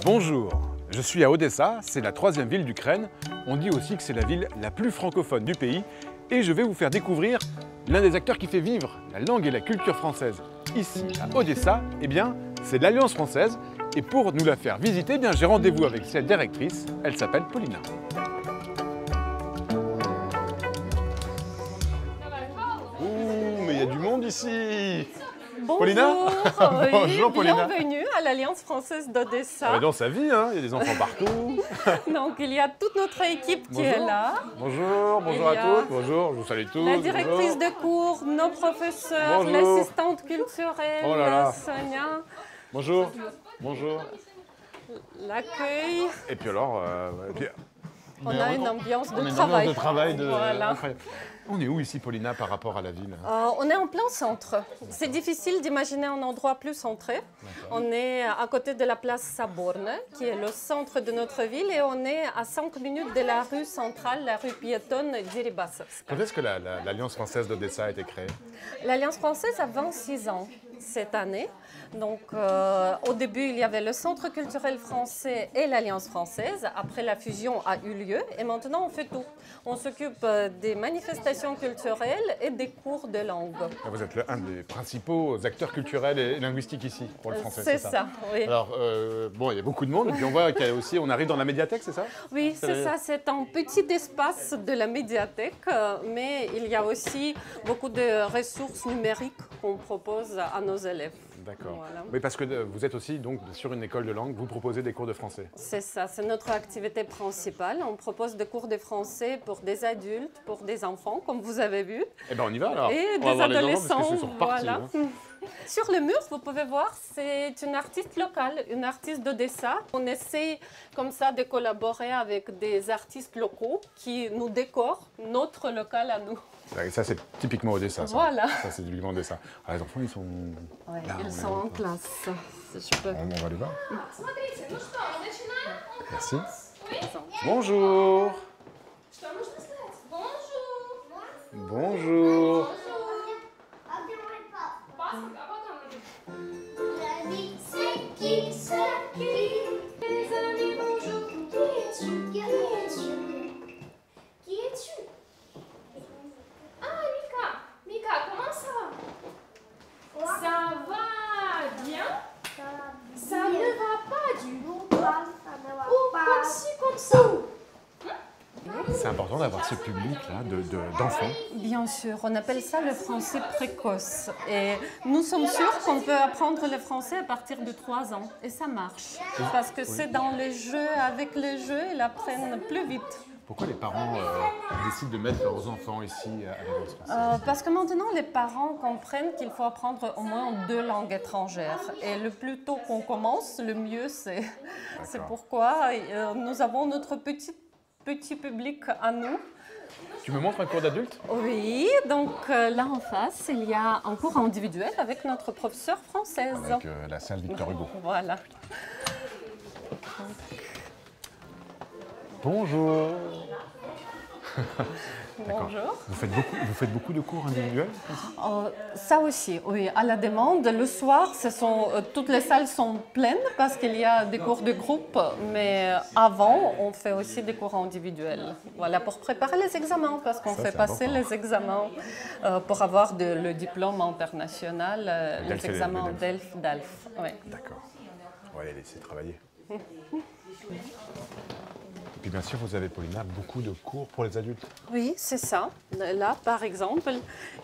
Bonjour, je suis à Odessa, c'est la 3e ville d'Ukraine. On dit aussi que c'est la ville la plus francophone du pays. Et je vais vous faire découvrir l'un des acteurs qui fait vivre la langue et la culture française. Ici, à Odessa, eh bien, c'est l'Alliance française. Et pour nous la faire visiter, eh bien, j'ai rendez-vous avec cette directrice. Elle s'appelle Paulina. Ouh, mais il y a du monde ici! Bonjour, Paulina. oui, Bonjour Paulina. Bienvenue à l'Alliance française d'Odessa. Dans sa vie, hein, il y a des enfants partout. Donc il y a toute notre équipe qui est là. Bonjour, bonjour à toutes, bonjour, je vous salue tous. La directrice bonjour. de cours, nos professeurs, Bonjour. l'assistante culturelle, Oh là là. Sonia, Bonjour, bonjour. l'accueil. Et puis alors, On a une ambiance de on a une travail. ambiance de travail Voilà. incroyable. On est où ici, Paulina, par rapport à la ville? On est en plein centre. C'est difficile d'imaginer un endroit plus centré. On est à côté de la place Saborne, qui est le centre de notre ville, et on est à 5 minutes de la rue centrale, la rue piétonne d'Iribassovsk. Quand est-ce que l'Alliance française d'Odessa a été créée? L'Alliance française a 26 ans cette année. Donc, au début, il y avait le Centre culturel français et l'Alliance française. Après, la fusion a eu lieu et maintenant, on fait tout. On s'occupe des manifestations culturelles et des cours de langue. Vous êtes un des principaux acteurs culturels et linguistiques ici, pour le français, C'est ça, oui. Alors, bon, il y a beaucoup de monde, et puis on voit qu'il y a aussi, on arrive dans la médiathèque, c'est ça? Oui, c'est ça. C'est un petit espace de la médiathèque, mais il y a aussi beaucoup de ressources numériques qu'on propose à nos élèves. D'accord. Voilà. Oui, parce que vous êtes aussi donc sur une école de langue, vous proposez des cours de français. C'est ça, c'est notre activité principale. On propose des cours de français pour des adultes, pour des enfants, comme vous avez vu. Eh bien, on y va alors. Et On va des voir les enfants, adolescents, parce qu'ils sont repartis, voilà. hein. Sur le mur, vous pouvez voir, c'est une artiste locale, une artiste d'Odessa. On essaie comme ça de collaborer avec des artistes locaux qui nous décorent notre local à nous. Et ça, c'est typiquement Odessa. Ça. Voilà. Ça, c'est typiquement Odessa. Ah, les enfants, ils sont Ouais, là. ils sont en classe. Si je peux. On va les voir. Смотрите, ну что, мы начинаем? Merci. Oui. Bonjour. Что нужно сказать? Bonjour. Bonjour. А где мой папа? Паспорт, а потом Les amis, bonjour. Qui es-tu? Ah, Mika. Mika, comment ça va? Ça va bien? Ça ne va pas du tout. Ou comme ci, comme ça. C'est important d'avoir ce public-là d'enfants. Bien sûr, on appelle ça le français précoce. Et nous sommes sûrs qu'on peut apprendre le français à partir de 3 ans. Et ça marche. Parce que c'est dans les jeux, avec les jeux, ils apprennent plus vite. Pourquoi les parents décident de mettre leurs enfants ici à l'Alliance française? Parce que maintenant, les parents comprennent qu'il faut apprendre au moins 2 langues étrangères. Et le plus tôt qu'on commence, le mieux c'est. C'est pourquoi nous avons notre petit public à nous. Tu me montres un cours d'adulte? Oui, donc là en face, il y a un cours individuel avec notre professeure française. Avec la salle Victor Hugo. Voilà. Bonjour. Bonjour. Vous faites beaucoup de cours individuels? Ça aussi, oui, à la demande. Le soir, toutes les salles sont pleines parce qu'il y a des cours de groupe, mais avant, on fait aussi des cours individuels. Voilà, pour préparer les examens, parce qu'on fait passer les examens pour avoir le diplôme international, les examens DELF. Oui. D'accord. On va les laisser travailler. Et puis bien sûr, vous avez, Paulina, beaucoup de cours pour les adultes. Oui, c'est ça. Là, par exemple,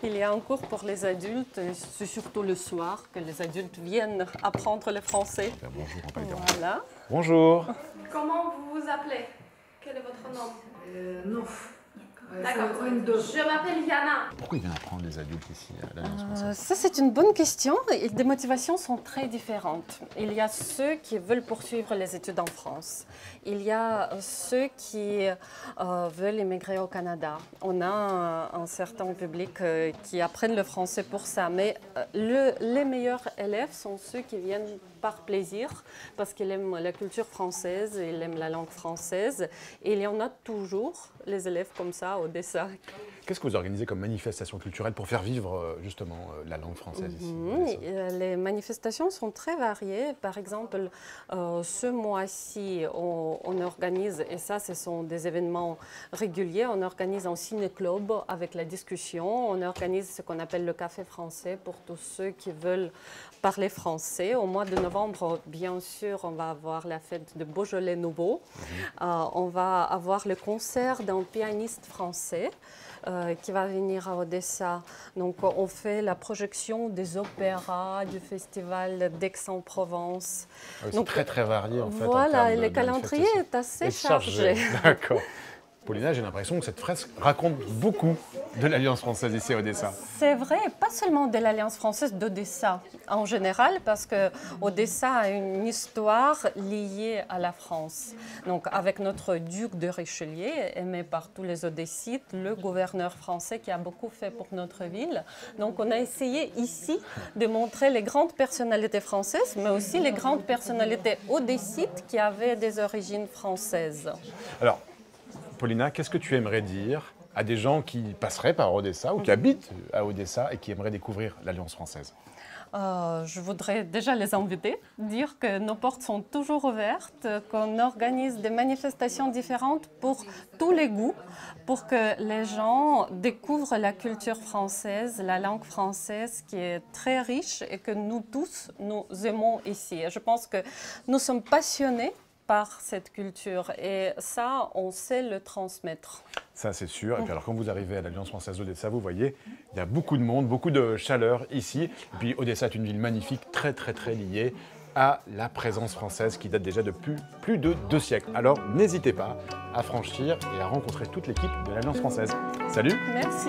il y a un cours pour les adultes. C'est surtout le soir que les adultes viennent apprendre le français. Bien, bonjour, on va pas les déranger. Voilà. Bonjour. Comment vous vous appelez? Quel est votre nom? Non. D'accord. Je m'appelle Yana. Pourquoi ils viennent apprendre les adultes ici à l'Alliance française? Ça, c'est une bonne question. Et les motivations sont très différentes. Il y a ceux qui veulent poursuivre les études en France. Il y a ceux qui veulent immigrer au Canada. On a un certain public qui apprennent le français pour ça. Mais les meilleurs élèves sont ceux qui viennent par plaisir, parce qu'ils aiment la culture française, ils aiment la langue française. Et il y en a toujours, les élèves comme ça, à Odessa. Qu'est-ce que vous organisez comme manifestation culturelle pour faire vivre justement la langue française ici? Les manifestations sont très variées. Par exemple, ce mois-ci, on organise, et ça ce sont des événements réguliers, on organise un ciné-club avec la discussion. On organise ce qu'on appelle le café français pour tous ceux qui veulent parler français. Au mois de novembre, bien sûr, on va avoir la fête de Beaujolais Nouveau. On va avoir le concert d'un pianiste français qui va venir à Odessa. Donc, on fait la projection des opéras du festival d'Aix-en-Provence. Ah oui, c'est très très varié en fait. Voilà, le calendrier est assez chargé. D'accord. Paulina, j'ai l'impression que cette fresque raconte beaucoup de l'Alliance française ici à Odessa. C'est vrai, pas seulement de l'Alliance française, d'Odessa en général, parce que Odessa a une histoire liée à la France. Donc, avec notre duc de Richelieu, aimé par tous les Odessites, le gouverneur français qui a beaucoup fait pour notre ville. Donc, on a essayé ici de montrer les grandes personnalités françaises, mais aussi les grandes personnalités odessites qui avaient des origines françaises. Alors, Paulina, qu'est-ce que tu aimerais dire à des gens qui passeraient par Odessa ou qui habitent à Odessa et qui aimeraient découvrir l'Alliance française? Je voudrais déjà les inviter, dire que nos portes sont toujours ouvertes, qu'on organise des manifestations différentes pour tous les goûts, pour que les gens découvrent la culture française, la langue française qui est très riche et que nous tous, nous aimons ici. Et je pense que nous sommes passionnés par cette culture et ça, on sait le transmettre. Ça, c'est sûr. Et puis alors, quand vous arrivez à l'Alliance française d'Odessa, vous voyez, il y a beaucoup de monde, beaucoup de chaleur ici. Et puis Odessa est une ville magnifique, très très très liée à la présence française qui date déjà depuis plus de 2 siècles. Alors, n'hésitez pas à franchir et à rencontrer toute l'équipe de l'Alliance française. Salut! Merci!